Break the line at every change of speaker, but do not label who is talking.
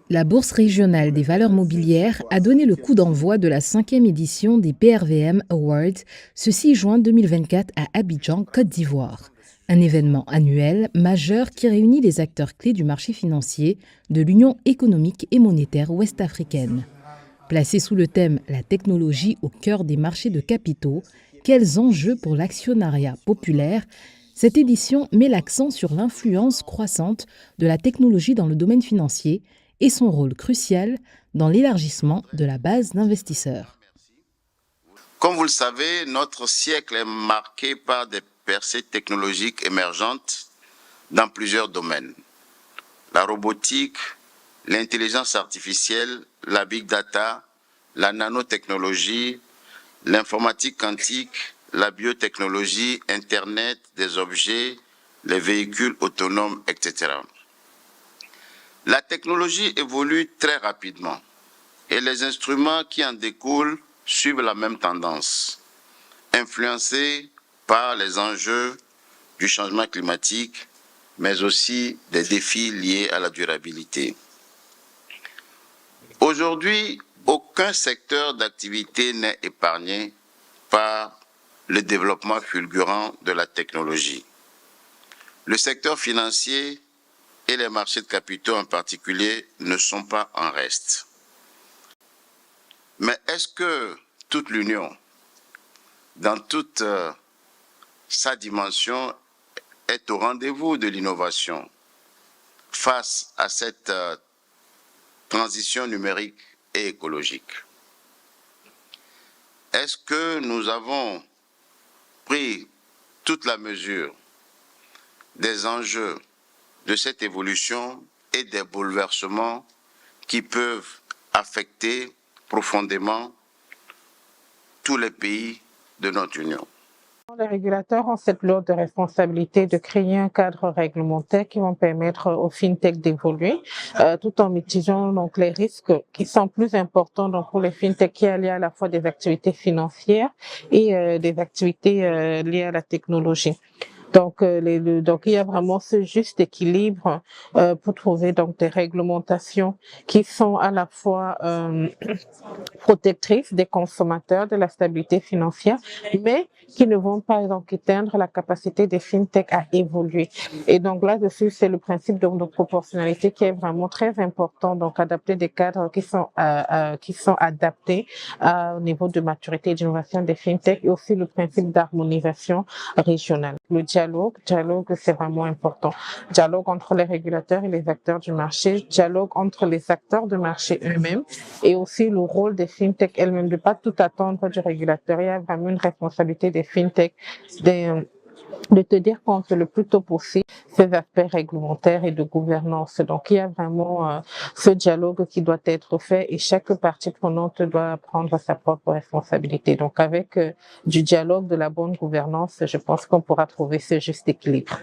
La Bourse régionale des valeurs mobilières a donné le coup d'envoi de la 5e édition des BRVM Awards ce 6 juin 2024 à Abidjan, Côte d'Ivoire. Un événement annuel majeur qui réunit les acteurs clés du marché financier de l'Union économique et monétaire ouest-africaine. Placée sous le thème « La technologie au cœur des marchés de capitaux, quels enjeux pour l'actionnariat populaire ?» Cette édition met l'accent sur l'influence croissante de la technologie dans le domaine financier et son rôle crucial dans l'élargissement de la base d'investisseurs.
Comme vous le savez, notre siècle est marqué par des percées technologiques émergentes dans plusieurs domaines. La robotique, l'intelligence artificielle, la big data, la nanotechnologie, l'informatique quantique, la biotechnologie, Internet des objets, les véhicules autonomes, etc. La technologie évolue très rapidement et les instruments qui en découlent suivent la même tendance, influencés par les enjeux du changement climatique, mais aussi des défis liés à la durabilité. Aujourd'hui, aucun secteur d'activité n'est épargné par le développement fulgurant de la technologie. Le secteur financier et les marchés de capitaux en particulier ne sont pas en reste. Mais est-ce que toute l'Union, dans toute sa dimension, est au rendez-vous de l'innovation face à cette transition numérique et écologique? Est-ce que nous avons pris toute la mesure des enjeux de cette évolution et des bouleversements qui peuvent affecter profondément tous les pays de notre Union?
Les régulateurs ont cette lourde responsabilité de créer un cadre réglementaire qui va permettre aux fintech d'évoluer, tout en mitigeant donc les risques qui sont plus importants donc pour les fintech qui est lié à la fois des activités financières et des activités liées à la technologie. Donc, donc il y a vraiment ce juste équilibre pour trouver donc des réglementations qui sont à la fois protectrices des consommateurs, de la stabilité financière, mais qui ne vont pas donc éteindre la capacité des fintech à évoluer. Et donc là-dessus, c'est le principe de proportionnalité qui est vraiment très important. Donc adapter des cadres qui sont adaptés au niveau de maturité et d'innovation des fintech, et aussi le principe d'harmonisation régionale. Le dialogue, c'est vraiment important. Dialogue entre les régulateurs et les acteurs du marché, dialogue entre les acteurs de marché eux-mêmes, et aussi le rôle des fintech elles-mêmes, de pas tout attendre du régulateur. Il y a vraiment une responsabilité des fintech de tenir compte le plus tôt possible ces aspects réglementaires et de gouvernance. Donc, il y a vraiment ce dialogue qui doit être fait et chaque partie prenante doit prendre sa propre responsabilité. Donc, avec du dialogue, de la bonne gouvernance, je pense qu'on pourra trouver ce juste équilibre.